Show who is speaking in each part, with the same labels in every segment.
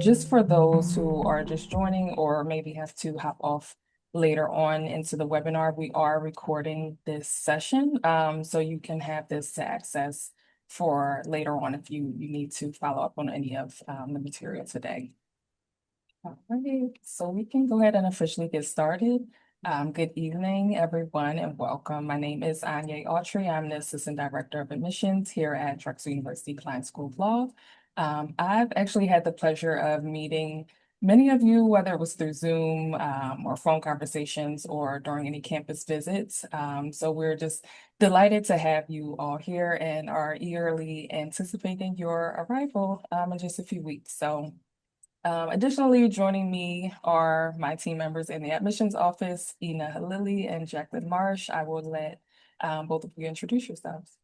Speaker 1: Just for those who are just joining or maybe have to hop off later on into the webinar, we are recording this session. So you can have this to access for later on if you need to follow up on any of the material today. All right, so we can go ahead and officially get started. Good evening, everyone, and welcome. My name is Anya Autry. I'm the Assistant Director of Admissions here at Drexel University Kline School of Law. I've actually had the pleasure of meeting many of you, whether it was through Zoom or phone conversations or during any campus visits. So we're just delighted to have you all here and are eagerly anticipating your arrival in just a few weeks. So additionally, joining me are my team members in the admissions office, Ina Halili and Jacqueline Marsh. I will let both of you introduce yourselves.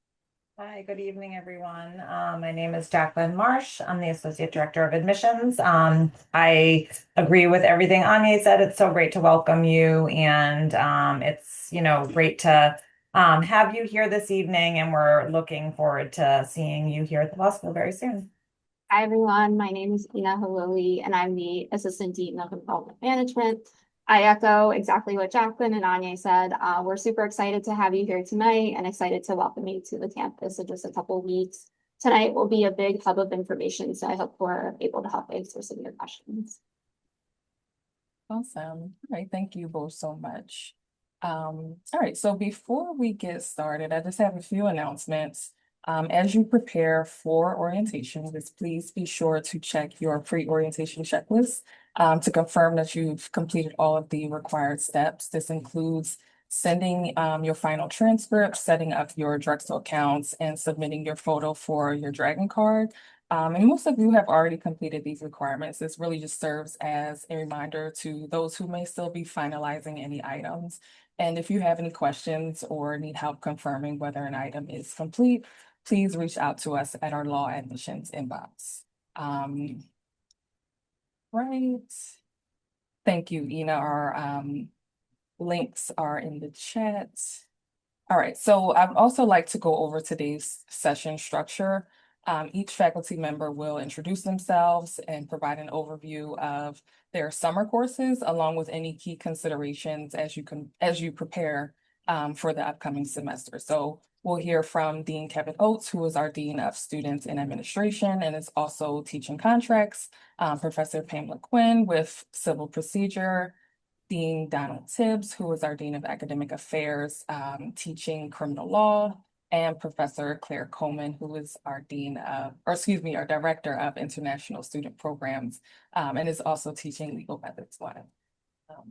Speaker 2: Hi, good evening, everyone. My name is Jacqueline Marsh. I'm the Associate Director of Admissions. I agree with everything Anya said. It's so great to welcome you, and it's great to have you here this evening, and we're looking forward to seeing you here at the law school very soon.
Speaker 3: Hi, everyone. My name is Ina Halili, and I'm the Assistant Dean of Development Management. I echo exactly what Jacqueline and Anya said. We're super excited to have you here tonight and excited to welcome you to the campus in just a couple of weeks. Tonight will be a big hub of information, so I hope we're able to help answer some of your questions.
Speaker 1: Awesome. All right, thank you both so much. All right, so before we get started, I just have a few announcements. As you prepare for orientation, just please be sure to check your pre-orientation checklist to confirm that you've completed all of the required steps. This includes sending your final transcript, setting up your Drexel accounts, and submitting your photo for your Dragon card. And most of you have already completed these requirements. This really just serves as a reminder to those who may still be finalizing any items. And if you have any questions or need help confirming whether an item is complete, please reach out to us at our law admissions inbox. Right. Thank you, Ina. Our links are in the chat. All right, so I'd also like to go over today's session structure. Each faculty member will introduce themselves and provide an overview of their summer courses, along with any key considerations as you prepare for the upcoming semester. So we'll hear from Dean Kevin Oates, who is our Dean of Students in Administration and is also teaching contracts, Professor Pamela Quinn with Civil Procedure, Dean Donald Tibbs, who is our Dean of Academic Affairs, teaching criminal law, and Professor Claire Coleman, who is our our Director of International Student Programs, and is also teaching Legal Methods 1.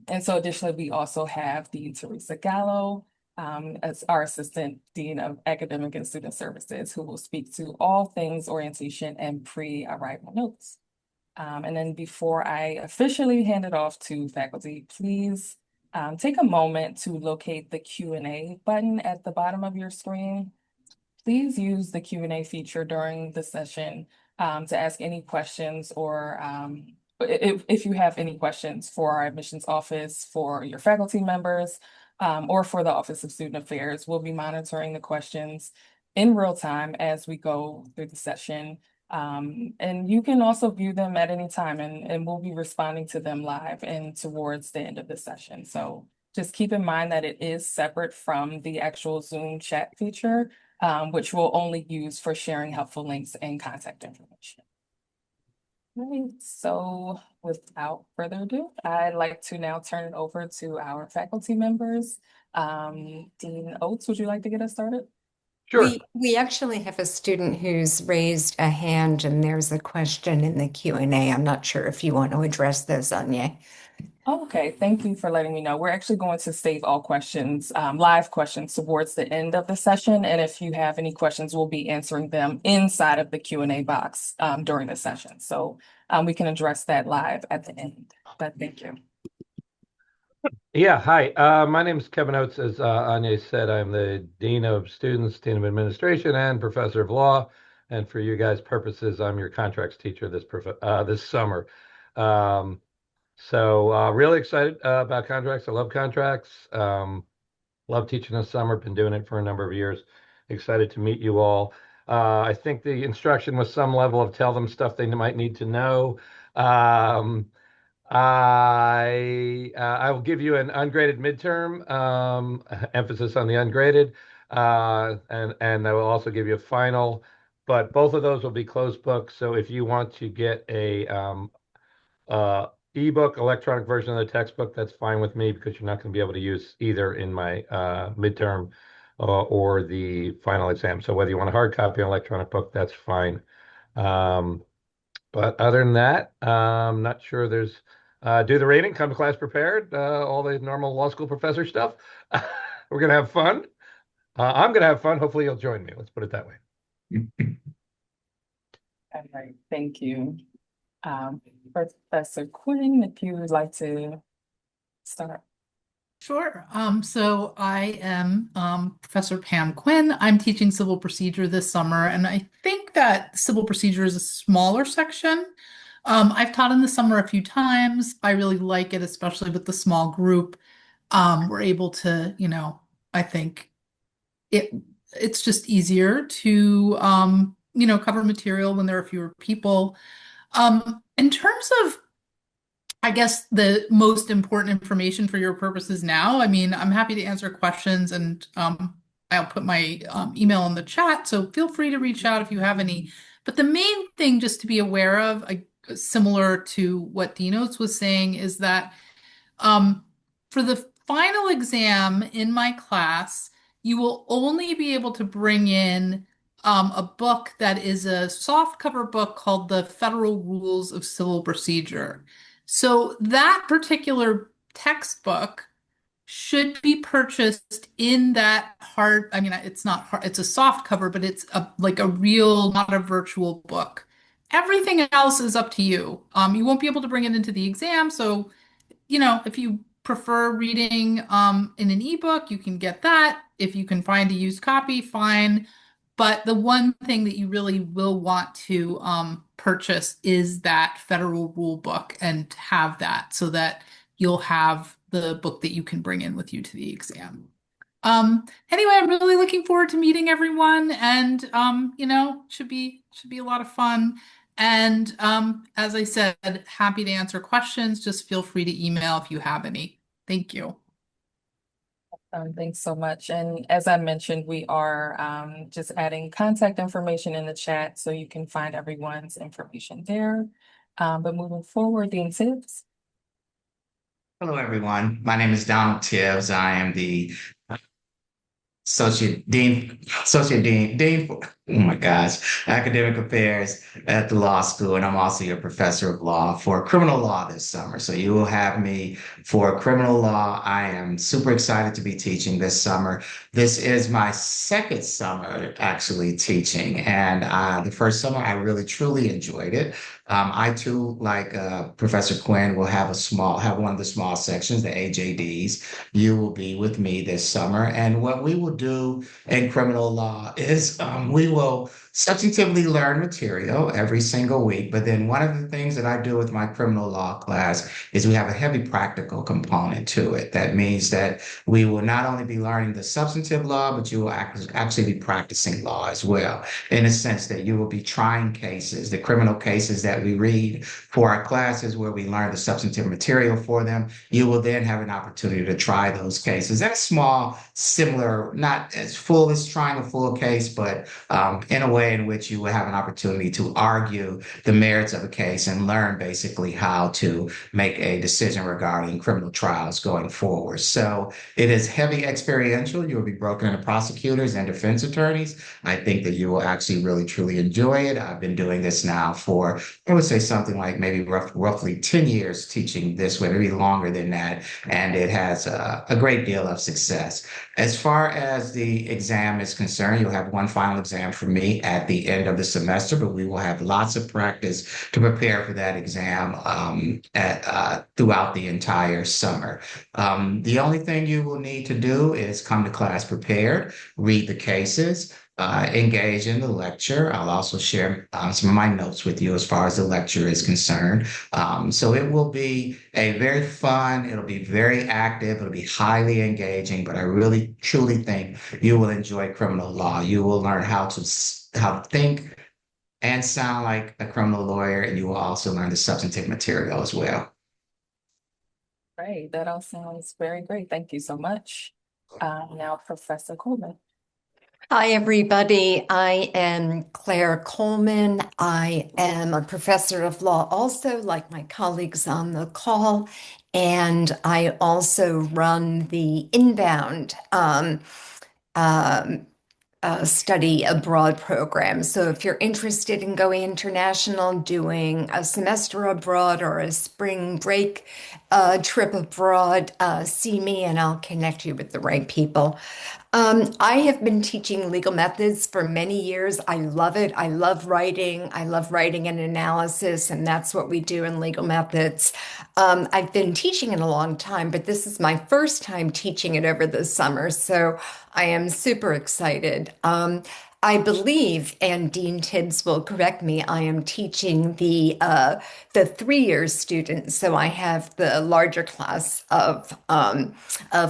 Speaker 1: And so additionally, we also have Dean Teresa Gallo, as our Assistant Dean of Academic and Student Services, who will speak to all things orientation and pre-arrival notes. And then before I officially hand it off to faculty, please take a moment to locate the Q&A button at the bottom of your screen. Please use the Q&A feature during the session to ask any questions or if you have any questions for our admissions office, for your faculty members, or for the Office of Student Affairs. We'll be monitoring the questions in real time as we go through the session. And you can also view them at any time and we'll be responding to them live and towards the end of the session. So just keep in mind that it is separate from the actual Zoom chat feature, which we'll only use for sharing helpful links and contact information. Right, so without further ado, I'd like to now turn it over to our faculty members. Dean Oates, would you like to get us started?
Speaker 4: Sure. We actually have a student who's raised a hand and there's a question in the Q&A. I'm not sure if you want to address those, Anya.
Speaker 1: Okay, thank you for letting me know. We're actually going to save all questions, live questions towards the end of the session. And if you have any questions, we'll be answering them inside of the Q&A box during the session. So we can address that live at the end, but thank you.
Speaker 5: Yeah, hi. My name is Kevin Oates. As Anya said, I'm the Dean of Students, Dean of Administration, and Professor of Law. And for you guys' purposes, I'm your contracts teacher this summer. So really excited about contracts. I love contracts. Love teaching this summer. Been doing it for a number of years. Excited to meet you all. I think the instruction was some level of tell them stuff they might need to know. Um, I will give you an ungraded midterm, emphasis on the ungraded, and I will also give you a final. But both of those will be closed books. So if you want to get a ebook, electronic version of the textbook, that's fine with me because you're not going to be able to use either in my midterm or the final exam. So whether you want a hard copy or electronic book, that's fine. Um, but other than that, not sure there's do the reading, come to class prepared, all the normal law school professor stuff. We're gonna have fun. I'm gonna have fun. Hopefully you'll join me. Let's put it that way.
Speaker 1: All right, thank you. Professor Quinn, if you would like to start.
Speaker 6: Sure. So I am Professor Pam Quinn. I'm teaching civil procedure this summer, and I think that civil procedure is a smaller section. I've taught in the summer a few times. I really like it, especially with the small group. We're able to, I think it it's just easier to cover material when there are fewer people. In terms of I guess the most important information for your purposes now. I mean, I'm happy to answer questions and I'll put my email in the chat, so feel free to reach out if you have any. But the main thing just to be aware of, similar to what Dinos was saying, is that for the final exam in my class, you will only be able to bring in a book that is a soft cover book called the Federal Rules of Civil Procedure. So that particular textbook should be purchased in that hard, I mean, it's not hard, it's a soft cover, but it's like a real, not a virtual book. Everything else is up to you. You won't be able to bring it into the exam, so if you prefer reading in an ebook, you can get that. If you can find a used copy, fine. But the one thing that you really will want to purchase is that federal rule book and have that so that you'll have the book that you can bring in with you to the exam. Anyway, I'm really looking forward to meeting everyone and should be a lot of fun. And as I said, happy to answer questions. Just feel free to email if you have any. Thank you.
Speaker 1: Thanks so much. And as I mentioned, we are just adding contact information in the chat so you can find everyone's information there. But moving forward, Dean Tibbs.
Speaker 7: Hello, everyone. My name is Donald Tibbs. I am the Dean for, oh my gosh, Academic Affairs at the law school. And I'm also your professor of law for criminal law this summer. So you will have me for criminal law. I am super excited to be teaching this summer. This is my second summer actually teaching. And the first summer, I really, truly enjoyed it. I too, like Professor Quinn, will have one of the small sections, the AJDs. You will be with me this summer. And what we will do in criminal law is we will substantively learn material every single week. But then one of the things that I do with my criminal law class is we have a heavy practical component to it. That means that we will not only be learning the substantive law, but you will actually be practicing law as well, in a sense that you will be trying cases, the criminal cases that we read for our classes where we learn the substantive material for them. You will then have an opportunity to try those cases in a small, similar, not as full as trying a full case, but in a way in which you will have an opportunity to argue the merits of a case and learn basically how to make a decision regarding criminal trials going forward. So it is heavy experiential. You will be broken into prosecutors and defense attorneys. I think that you will actually really, truly enjoy it. I've been doing this now for, I would say something like maybe roughly 10 years teaching this way, maybe longer than that. And it has a great deal of success. As far as the exam is concerned, you'll have one final exam for me at the end of the semester, but we will have lots of practice to prepare for that exam throughout the entire summer. The only thing you will need to do is come to class prepared, read the cases, engage in the lecture. I'll also share some of my notes with you as far as the lecture is concerned. So it will be a very fun, it'll be very active, it'll be highly engaging, but I really truly think you will enjoy criminal law. You will learn how to think and sound like a criminal lawyer, and you will also learn the substantive material as well.
Speaker 1: Great, that all sounds very great. Thank you so much. Now, Professor Coleman.
Speaker 4: Hi, everybody. I am Claire Coleman. I am a professor of law, also, like my colleagues on the call, and I also run the inbound um, study abroad program. So if you're interested in going international, doing a semester abroad or a spring break trip abroad, see me and I'll connect you with the right people. I have been teaching legal methods for many years. I love it. I love writing. I love writing and analysis, and that's what we do in legal methods. I've been teaching it a long time, but this is my first time teaching it over the summer, so I am super excited. I believe, and Dean Tibbs will correct me, I am teaching the 3 year students, so I have the larger class of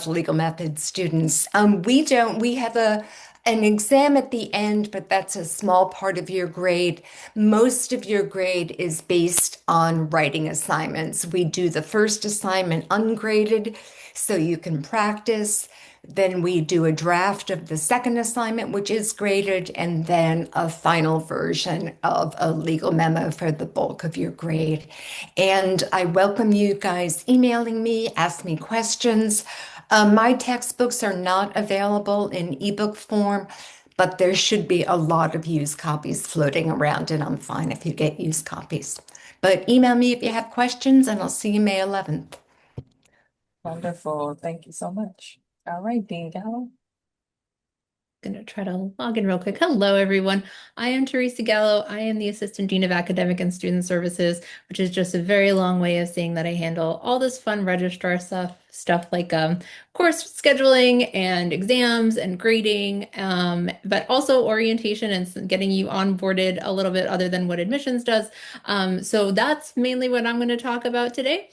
Speaker 4: legal methods students. We have an exam at the end, but that's a small part of your grade. Most of your grade is based on writing assignments. We do the first assignment ungraded so you can practice. Then we do a draft of the second assignment, which is graded, and then a final version of a legal memo for the bulk of your grade. And I welcome you guys emailing me, ask me questions. My textbooks are not available in ebook form, but there should be a lot of used copies floating around, and I'm fine if you get used copies. But email me if you have questions, and I'll see you May 11th.
Speaker 1: Wonderful. Thank you so much. All right, Dean Gallo.
Speaker 8: Gonna try to log in real quick. Hello, everyone. I am Teresa Gallo. I am the Assistant Dean of Academic and Student Services, which is just a very long way of saying that I handle all this fun registrar stuff like course scheduling and exams and grading, but also orientation and getting you onboarded a little bit other than what admissions does. So that's mainly what I'm going to talk about today.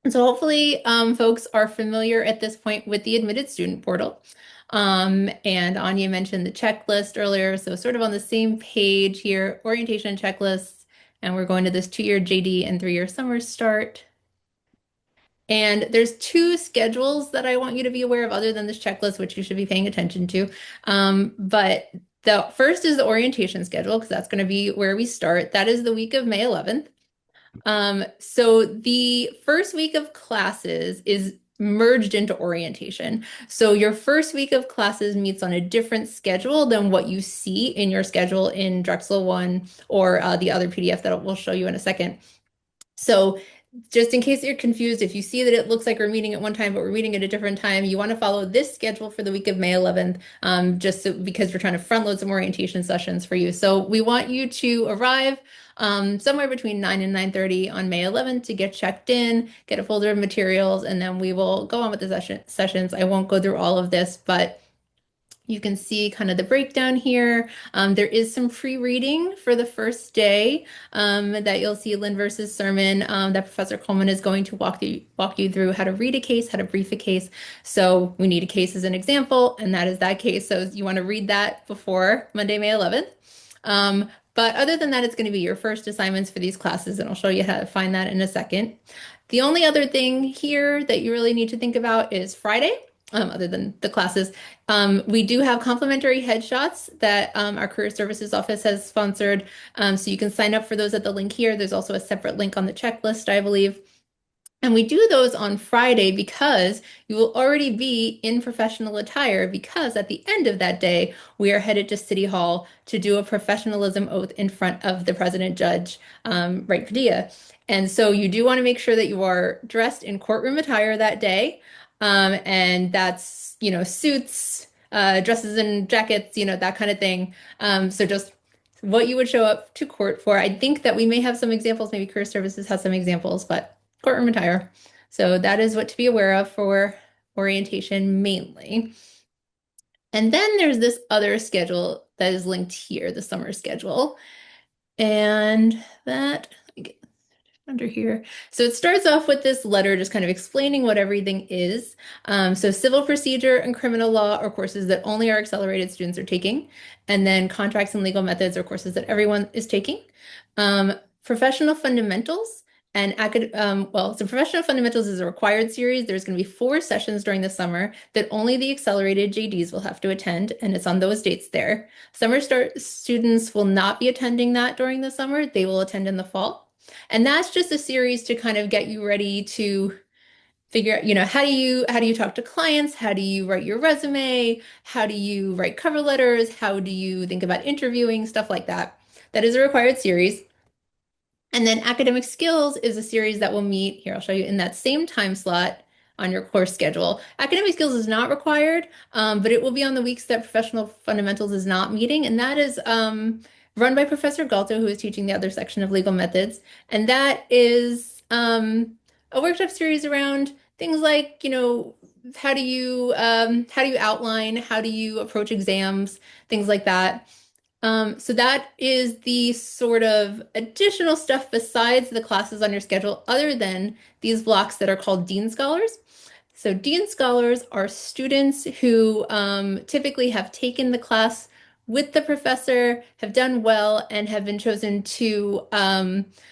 Speaker 8: So hopefully folks are familiar at this point with the admitted student portal. And Anya mentioned the checklist earlier, so sort of on the same page here, orientation checklists, and we're going to this 2-year JD and 3-year summer start. And there's 2 schedules that I want you to be aware of other than this checklist, which you should be paying attention to. But the first is the orientation schedule, because that's going to be where we start. That is the week of May 11th. So the first week of classes is merged into orientation. So your first week of classes meets on a different schedule than what you see in your schedule in Drexel 1 or the other PDF that we'll show you in a second. So just in case you're confused, if you see that it looks like we're meeting at one time, but we're meeting at a different time, you want to follow this schedule for the week of May 11th, because we're trying to front load some orientation sessions for you. So we want you to arrive somewhere between 9 and 9:30 on May 11th to get checked in, get a folder of materials, and then we will go on with the sessions. I won't go through all of this, but you can see kind of the breakdown here. There is some pre-reading for the first day that you'll see Lynn versus Sermon that Professor Coleman is going to walk you through how to read a case, how to brief a case. So we need a case as an example, and that is that case. So you want to read that before Monday, May 11th. But other than that, it's going to be your first assignments for these classes, and I'll show you how to find that in a second. The only other thing here that you really need to think about is Friday. Other than the classes, we do have complimentary headshots that our Career Services Office has sponsored. So you can sign up for those at the link here. There's also a separate link on the checklist, I believe. And we do those on Friday because you will already be in professional attire, because at the end of that day, we are headed to City Hall to do a professionalism oath in front of the President Judge, Wright Padilla. And so you do want to make sure that you are dressed in courtroom attire that day. And that's, suits, dresses and jackets, that kind of thing. So just what you would show up to court for. I think that we may have some examples, maybe Career Services has some examples, but courtroom attire. So that is what to be aware of for orientation mainly. And then there's this other schedule that is linked here, the summer schedule. And that, let me get under here. So it starts off with this letter just kind of explaining what everything is. So civil procedure and criminal law are courses that only our accelerated students are taking. And then contracts and legal methods are courses that everyone is taking. Professional fundamentals and so professional fundamentals is a required series. There's going to be 4 sessions during the summer that only the accelerated JDs will have to attend, and it's on those dates there. Summer start students will not be attending that during the summer. They will attend in the fall. And that's just a series to kind of get you ready to figure out, how do you talk to clients? How do you write your resume? How do you write cover letters? How do you think about interviewing, stuff like that? That is a required series. And then academic skills is a series that will meet here. I'll show you in that same time slot on your course schedule. Academic skills is not required, but it will be on the weeks that professional fundamentals is not meeting. And that is run by Professor Galto, who is teaching the other section of legal methods. And that is a workshop series around things like, how do you outline, how do you approach exams, things like that. So that is the sort of additional stuff besides the classes on your schedule, other than these blocks that are called Dean Scholars. So Dean Scholars are students who typically have taken the class with the professor, have done well, and have been chosen to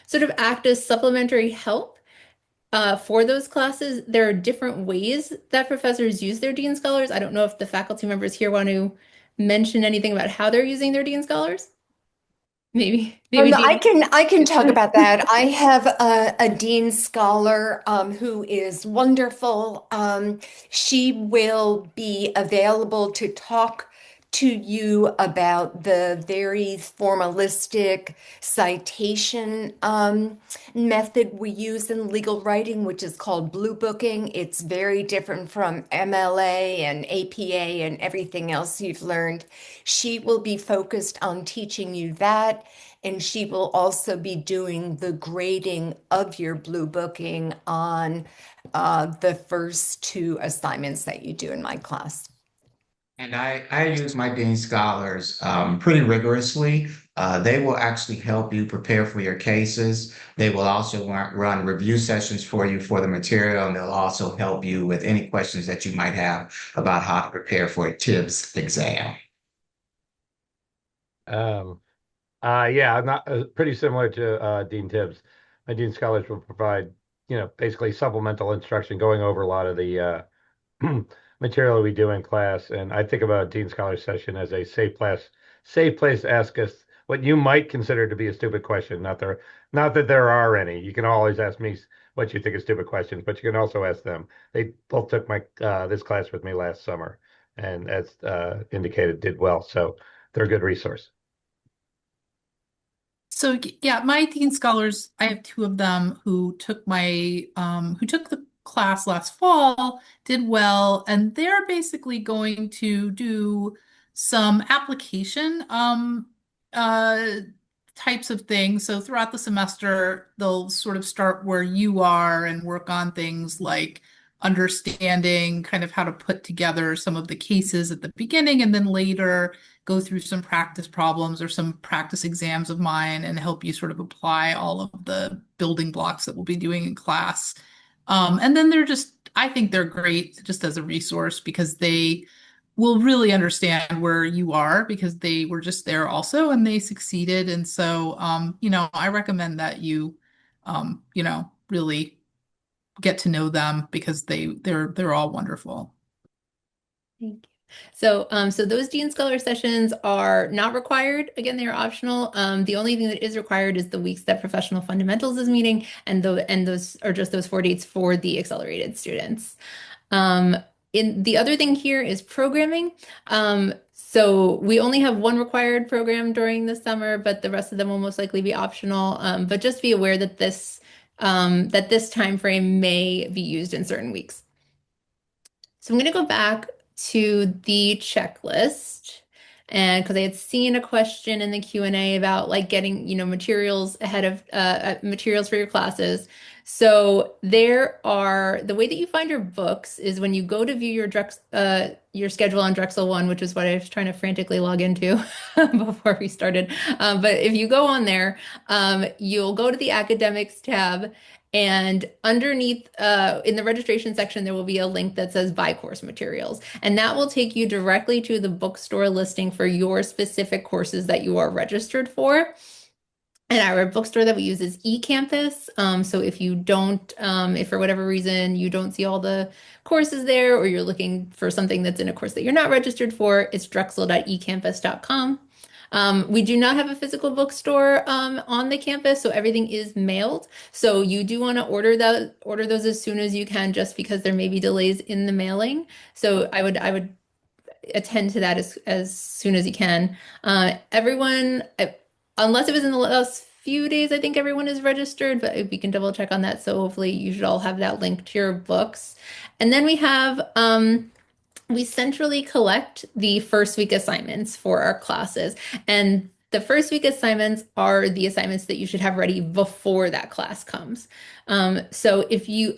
Speaker 8: sort of act as supplementary help for those classes. There are different ways that professors use their Dean Scholars. I don't know if the faculty members here want to mention anything about how they're using their Dean Scholars. Maybe
Speaker 4: I
Speaker 8: Dina.
Speaker 4: can talk about that. I have a dean scholar who is wonderful. She will be available to talk to you about the very formalistic citation method we use in legal writing, which is called blue booking. It's very different from MLA and APA and everything else you've learned. She will be focused on teaching you that. And she will also be doing the grading of your blue booking on the first 2 assignments that you do in my class.
Speaker 7: And I use my Dean Scholars pretty rigorously. They will actually help you prepare for your cases. They will also run review sessions for you for the material, and they'll also help you with any questions that you might have about how to prepare for a TIBS exam.
Speaker 5: Um, yeah, I'm not pretty similar to Dean Tibbs. My Dean Scholars will provide, basically supplemental instruction going over a lot of the material we do in class. And I think about a Dean Scholar session as a safe place to ask us what you might consider to be a stupid question. Not that there are any. You can always ask me what you think is stupid questions, but you can also ask them. They both took my this class with me last summer, and as indicated, did well. So they're a good resource.
Speaker 6: So yeah, my Dean Scholars, I have 2 of them who took the class last fall, did well, and they're basically going to do some application uh types of things. So throughout the semester, they'll sort of start where you are and work on things like understanding kind of how to put together some of the cases at the beginning, and then later go through some practice problems or some practice exams of mine and help you sort of apply all of the building blocks that we'll be doing in class. And then I think they're great just as a resource because they will really understand where you are because they were just there also and they succeeded. And so, I recommend that you, really get to know them because they're all wonderful.
Speaker 8: Thank you. So those Dean Scholar sessions are not required. Again, they are optional. The only thing that is required is the weeks that Professional Fundamentals is meeting, and those are just those 4 dates for the accelerated students. In the other thing here is programming. So we only have 1 required program during the summer, but the rest of them will most likely be optional. But just be aware that this time frame may be used in certain weeks. So I'm going to go back to the checklist, and because I had seen a question in the Q&A about like getting, materials ahead of materials for your classes. So the way that you find your books is when you go to view your schedule on Drexel One, which is what I was trying to frantically log into before we started. But if you go on there, you'll go to the academics tab, and underneath, in the registration section, there will be a link that says buy course materials. And that will take you directly to the bookstore listing for your specific courses that you are registered for. And our bookstore that we use is eCampus. So if you don't, if for whatever reason you don't see all the courses there, or you're looking for something that's in a course that you're not registered for, it's drexel.ecampus.com. We do not have a physical bookstore on the campus, so everything is mailed. So you do want to order those as soon as you can, just because there may be delays in the mailing. So I would attend to that as soon as you can. Unless it was in the last few days, I think everyone is registered, but we can double check on that. So hopefully you should all have that link to your books. And then we centrally collect the first week assignments for our classes. And the first week assignments are the assignments that you should have ready before that class comes. So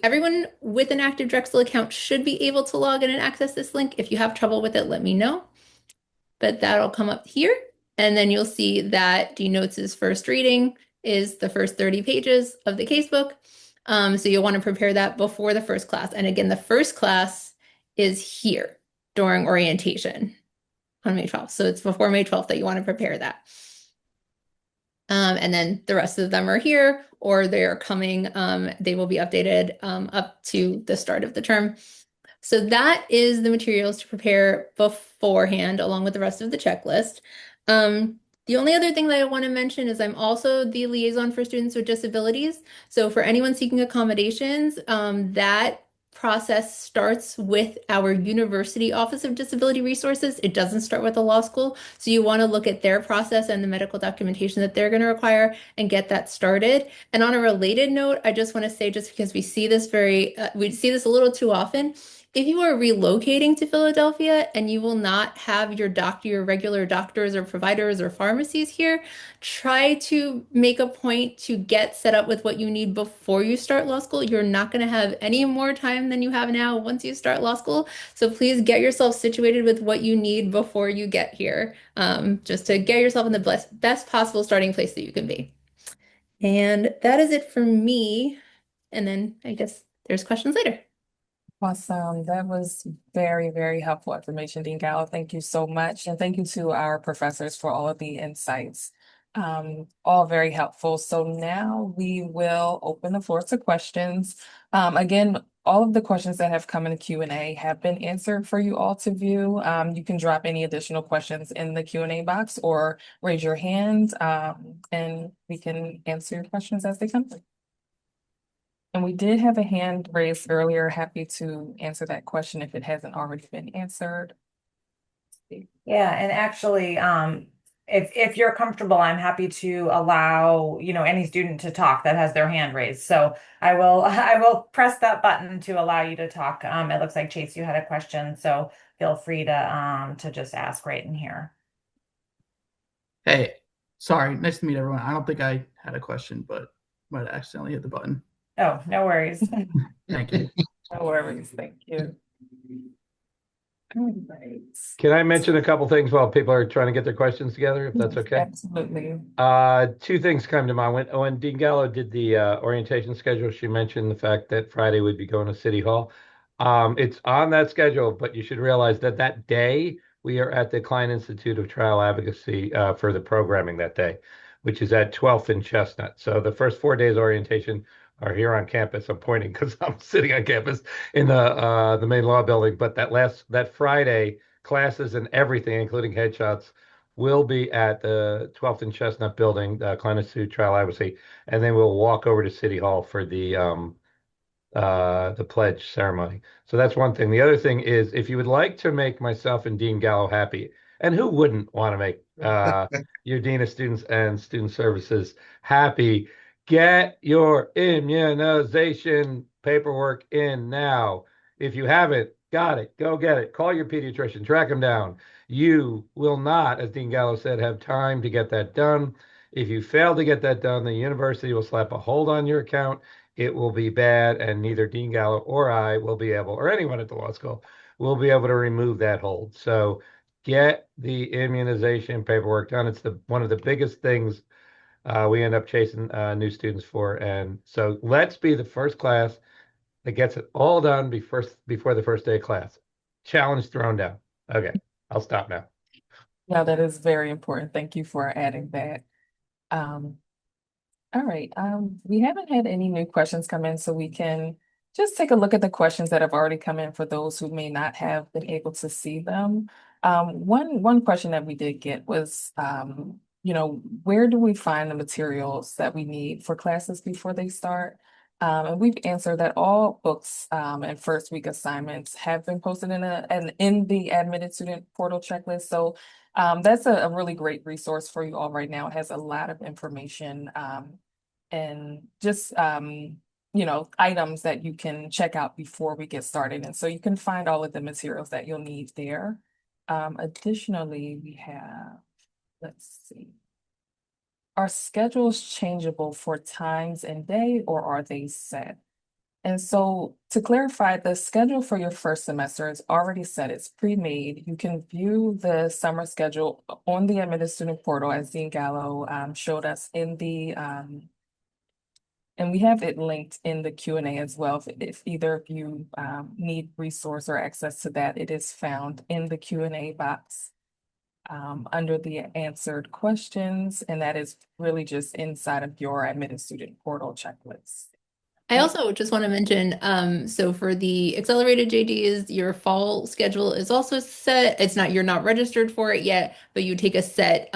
Speaker 8: everyone with an active Drexel account should be able to log in and access this link. If you have trouble with it, let me know. But that'll come up here. And then you'll see that denotes first reading is the first 30 pages of the casebook. So you'll want to prepare that before the first class. And again, the first class is here during orientation on May 12th. So it's before May 12th that you want to prepare that. And then the rest of them are here, or they're coming. They will be updated up to the start of the term. So that is the materials to prepare beforehand, along with the rest of the checklist. The only other thing that I want to mention is I'm also the liaison for students with disabilities. So for anyone seeking accommodations, that process starts with our University Office of Disability Resources. It doesn't start with the law school. So you want to look at their process and the medical documentation that they're going to require and get that started. And on a related note, I just want to say, just because we see this a little too often, if you are relocating to Philadelphia and you will not have your regular doctors or providers or pharmacies here, try to make a point to get set up with what you need before you start law school. You're not going to have any more time than you have now once you start law school. So please get yourself situated with what you need before you get here, just to get yourself in the best possible starting place that you can be. And that is it for me. And then I guess there's questions later.
Speaker 1: Awesome. That was very, very helpful information, Dean Gallo. Thank you so much. And thank you to our professors for all of the insights. All very helpful. So now we will open the floor to questions. Again, all of the questions that have come in the Q&A have been answered for you all to view. You can drop any additional questions in the Q&A box or raise your hand, and we can answer your questions as they come. And we did have a hand raised earlier. Happy to answer that question if it hasn't already been answered.
Speaker 2: Yeah, and actually, if you're comfortable, I'm happy to allow, any student to talk that has their hand raised. So I will press that button to allow you to talk. It looks like Chase, you had a question, so feel free to just ask right in here.
Speaker 9: Hey, sorry, nice to meet everyone. I don't think I had a question, but might have accidentally hit the button.
Speaker 2: Oh, no worries.
Speaker 9: Thank you.
Speaker 1: No worries. Thank you. All right.
Speaker 5: Can I mention a couple things while people are trying to get their questions together, if that's okay?
Speaker 1: Absolutely.
Speaker 5: Two things come to mind. When Dean Gallo did the orientation schedule, she mentioned the fact that Friday we'd be going to City Hall. It's on that schedule, but you should realize that that day we are at the Kline Institute of Trial Advocacy for the programming that day, which is at 12th and Chestnut. So the first 4 days orientation are here on campus. I'm pointing because I'm sitting on campus in the main law building. But that Friday, classes and everything, including headshots, will be at the 12th and Chestnut building, Kline Institute Trial Advocacy, and then we'll walk over to City Hall for the pledge ceremony. So that's one thing. The other thing is, if you would like to make myself and Dean Gallo happy, and who wouldn't want to make your Dean of Students and Student Services happy, get your immunization paperwork in now. If you haven't got it, go get it. Call your pediatrician, track him down. You will not, as Dean Gallo said, have time to get that done. If you fail to get that done, the university will slap a hold on your account. it will be bad, and neither Dean Gallo or I will be able, or anyone at the law school, will be able to remove that hold. So get the immunization paperwork done. It's one of the biggest things we end up chasing new students for. And so let's be the first class that gets it all done before the first day of class. Challenge thrown down. Okay, I'll stop now.
Speaker 1: Now that is very important. Thank you for adding that. Um, all right. We haven't had any new questions come in, so we can just take a look at the questions that have already come in for those who may not have been able to see them. One question that we did get was, where do we find the materials that we need for classes before they start? And we've answered that all books and first week assignments have been posted in the admitted student portal checklist. So that's a really great resource for you all right now. It has a lot of information and just items that you can check out before we get started. And so you can find all of the materials that you'll need there. Additionally, we have, let's see, are schedules changeable for times and day, or are they set? And so to clarify, the schedule for your first semester is already set. It's pre-made. You can view the summer schedule on the admitted student portal, as Dean Gallo showed us in and we have it linked in the Q&A as well. If either of you need resource or access to that, it is found in the Q&A box under the answered questions. And that is really just inside of your admitted student portal checklist.
Speaker 8: I also just want to mention, so for the accelerated JDs, your fall schedule is also set. You're not registered for it yet, but you take a set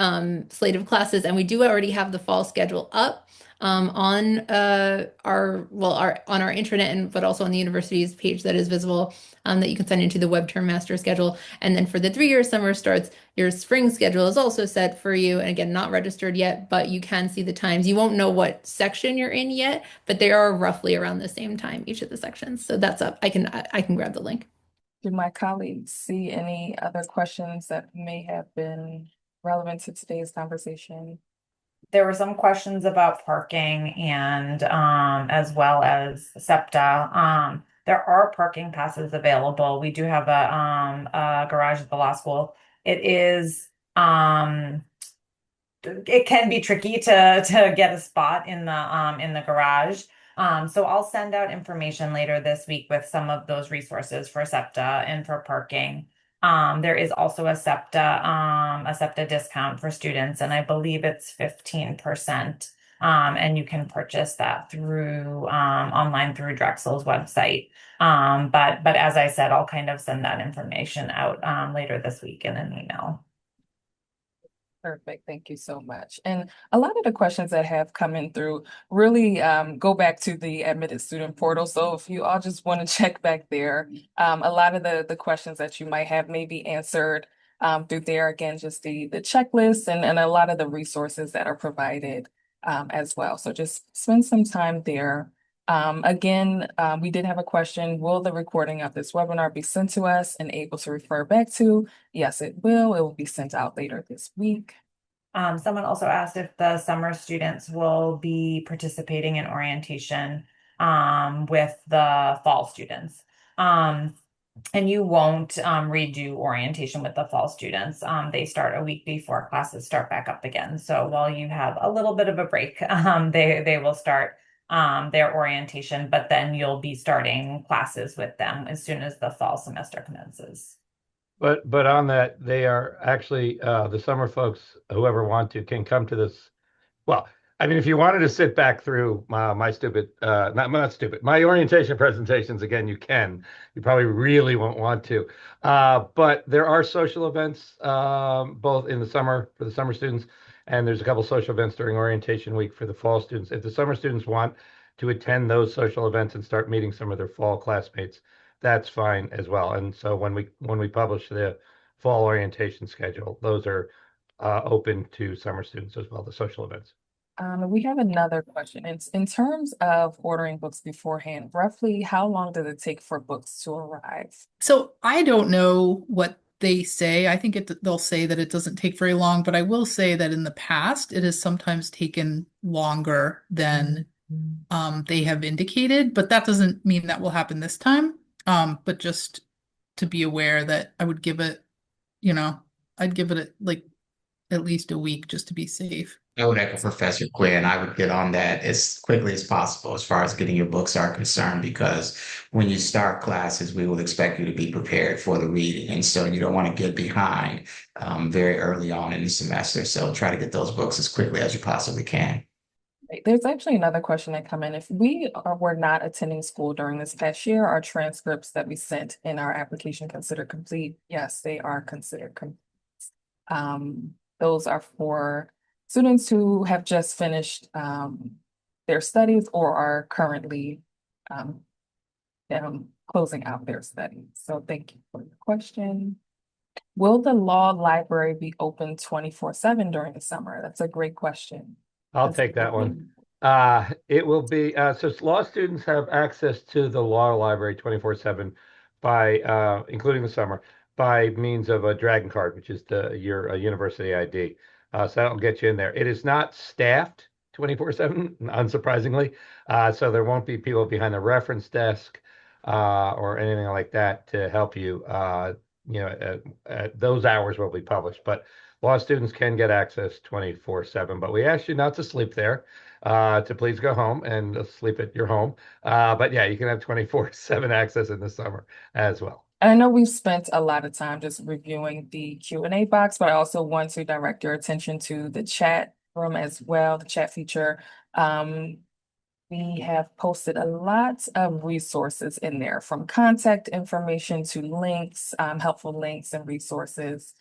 Speaker 8: slate of classes, and we do already have the fall schedule up on on our intranet, but also on the university's page that is visible, that you can sign into the web term master schedule. And then for the 3-year summer starts, your spring schedule is also set for you. And again, not registered yet, but you can see the times. You won't know what section you're in yet, but they are roughly around the same time, each of the sections. So that's up. I can grab the link.
Speaker 1: Do my colleagues see any other questions that may have been relevant to today's conversation?
Speaker 2: There were some questions about parking and as well as SEPTA. There are parking passes available. We do have a garage at the law school. It can be tricky to get a spot in the garage. So I'll send out information later this week with some of those resources for SEPTA and for parking. There is also a SEPTA discount for students, and I believe it's 15%. And you can purchase that through online through Drexel's website. But as I said, I'll kind of send that information out later this week in an email.
Speaker 1: Perfect. Thank you so much. And a lot of the questions that have come in through really go back to the admitted student portal. So if you all just want to check back there, a lot of the questions that you might have may be answered through there. Again, just the checklist and a lot of the resources that are provided as well. So just spend some time there. Again, we did have a question. Will the recording of this webinar be sent to us and able to refer back to? Yes, it will. It will be sent out later this week.
Speaker 2: Someone also asked if the summer students will be participating in orientation with the fall students. And you won't redo orientation with the fall students. They start a week before classes start back up again. So while you have a little bit of a break, they will start their orientation, but then you'll be starting classes with them as soon as the fall semester commences.
Speaker 5: But on that, they are actually the summer folks, whoever want to, can come to this. Well, I mean, if you wanted to sit back through my stupid, not stupid, my orientation presentations again, you can. You probably really won't want to. But there are social events both in the summer for the summer students, and there's a couple social events during orientation week for the fall students. If the summer students want to attend those social events and start meeting some of their fall classmates, that's fine as well. And so when we publish the fall orientation schedule, those are open to summer students as well, the social events.
Speaker 1: We have another question. It's in terms of ordering books beforehand, roughly how long does it take for books to arrive?
Speaker 6: So I don't know what they say. I think they'll say that it doesn't take very long, but I will say that in the past, it has sometimes taken longer than they have indicated, but that doesn't mean that will happen this time. But just to be aware that I would give it, you know, I'd give it like at least a week just to be safe.
Speaker 7: I would echo Professor Quinn. I would get on that as quickly as possible as far as getting your books are concerned, because when you start classes, we will expect you to be prepared for the reading. And so you don't want to get behind very early on in the semester. So try to get those books as quickly as you possibly can.
Speaker 1: There's actually another question that come in. If were not attending school during this past year, are transcripts that we sent in our application considered complete? Yes, they are considered complete. Those are for students who have just finished their studies or are currently um, closing out their studies. So thank you for your question. Will the law library be open 24/7 during the summer? That's a great question.
Speaker 5: I'll take that one. It will be so law students have access to the law library 24/7 by including the summer by means of a Dragon card, which is your university ID. So that'll get you in there. It is not staffed 24/7, unsurprisingly. So there won't be people behind the reference desk or anything like that to help you. Those hours will be published, but law students can get access 24/7, but we ask you not to sleep there, to please go home and sleep at your home. But yeah, you can have 24/7 access in the summer as well.
Speaker 1: I know we've spent a lot of time just reviewing the Q&A box, but I also want to direct your attention to the chat room as well, the chat feature. We have posted a lot of resources in there, from contact information to links, helpful links and resources.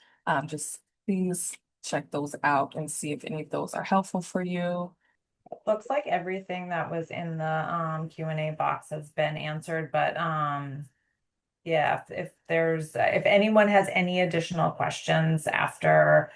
Speaker 1: Just please check those out and see if any of those are helpful for you.
Speaker 2: Looks like everything that was in the Q&A box has been answered, but yeah, if anyone has any additional questions after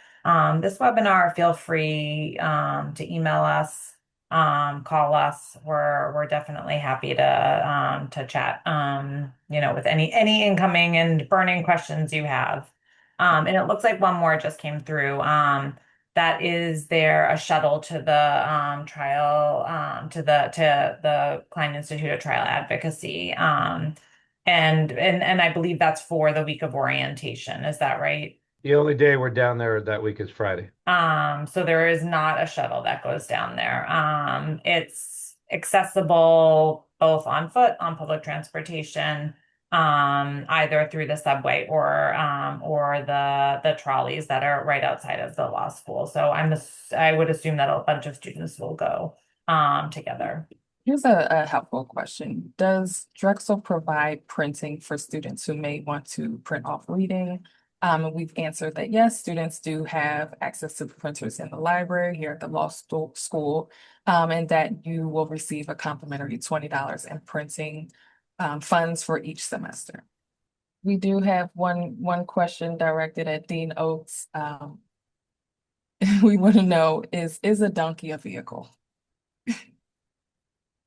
Speaker 2: this webinar, feel free to email us, call us. We're definitely happy to chat with any incoming and burning questions you have. And it looks like one more just came through. That is there a shuttle to the trial to the Kline Institute of Trial Advocacy. And I believe that's for the week of orientation. Is that right?
Speaker 5: The only day we're down there that week is Friday.
Speaker 2: So there is not a shuttle that goes down there. It's accessible both on foot, on public transportation, either through the subway or the trolleys that are right outside of the law school. So I would assume that a bunch of students will go together.
Speaker 1: Here's a helpful question. Does Drexel provide printing for students who may want to print off reading? We've answered that yes, students do have access to the printers in the library here at the law school, and that you will receive a complimentary $20 in printing funds for each semester. We do have one question directed at Dean Oates. We want to know, is a donkey a vehicle?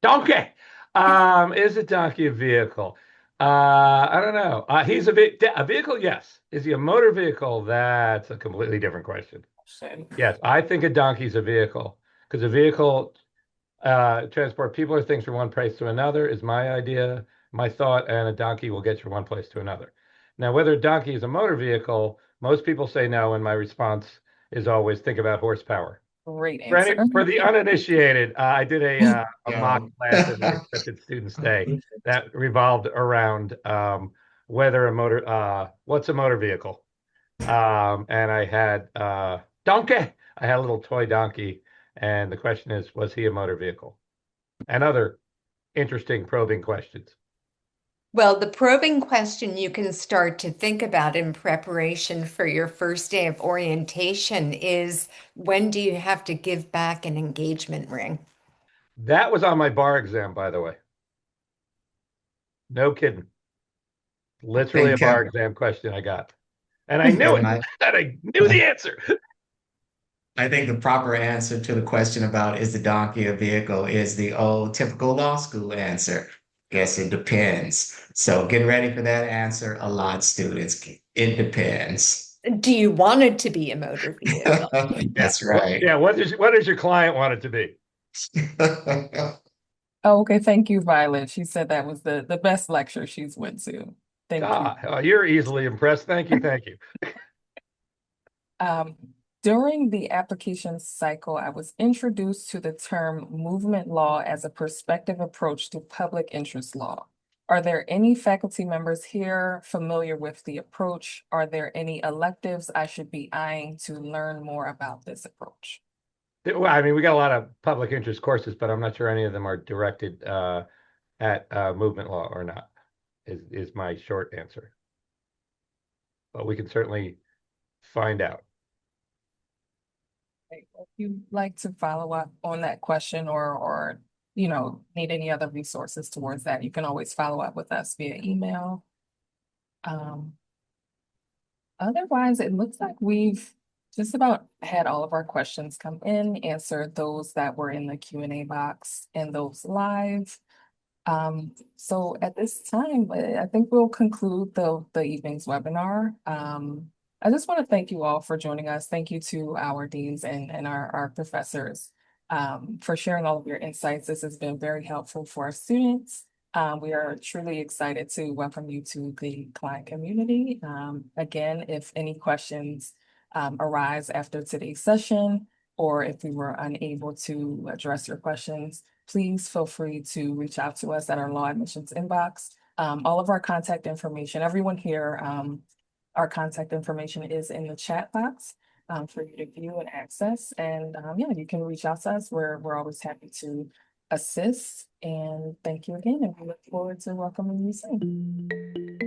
Speaker 5: Donkey. Is a donkey a vehicle? I don't know. He's a vehicle, yes. Is he a motor vehicle? That's a completely different question. Yes, I think a donkey's a vehicle, because a vehicle transport people or things from one place to another is my idea, my thought, and a donkey will get you from one place to another. Now, whether a donkey is a motor vehicle, most people say no, and my response is always think about horsepower.
Speaker 1: Great answer.
Speaker 5: For the uninitiated, I did a mock class at the Accepted Students Day that revolved around what's a motor vehicle? And I had donkey. I had a little toy donkey, and the question is, was he a motor vehicle? And other interesting probing questions.
Speaker 4: Well, the probing question you can start to think about in preparation for your first day of orientation is, when do you have to give back an engagement ring?
Speaker 5: That was on my bar exam, by the way. No kidding. Literally a bar exam question I got. And I knew it. I knew the answer.
Speaker 7: I think the proper answer to the question about is the donkey a vehicle is the old typical law school answer. Guess it depends. So get ready for that answer a lot, students. It depends.
Speaker 4: Do you want it to be a motor vehicle?
Speaker 7: That's right.
Speaker 5: Yeah, what does your client want it to be?
Speaker 1: Oh, okay. Thank you, Violet. She said that was the best lecture she's went to. Thank you.
Speaker 5: You're easily impressed. Thank you. Thank you.
Speaker 1: Um, During the application cycle, I was introduced to the term movement law as a perspective approach to public interest law. Are there any faculty members here familiar with the approach? Are there any electives I should be eyeing to learn more about this approach?
Speaker 5: Well, I mean, we got a lot of public interest courses, but I'm not sure any of them are directed at movement law or not, is my short answer. But we can certainly find out.
Speaker 1: If you'd like to follow up on that question or need any other resources towards that, you can always follow up with us via email. Um, Otherwise, it looks like we've just about had all of our questions come in, answered those that were in the Q&A box and those live. So at this time, I think we'll conclude the evening's webinar. I just want to thank you all for joining us. Thank you to our deans and our professors for sharing all of your insights. This has been very helpful for our students. We are truly excited to welcome you to the Kline community. Again, if any questions arise after today's session, or if we were unable to address your questions, please feel free to reach out to us at our law admissions inbox. All of our contact information, everyone here, our contact information is in the chat box for you to view and access. And yeah, you can reach out to us. We're always happy to assist. And thank you again. And we look forward to welcoming you soon.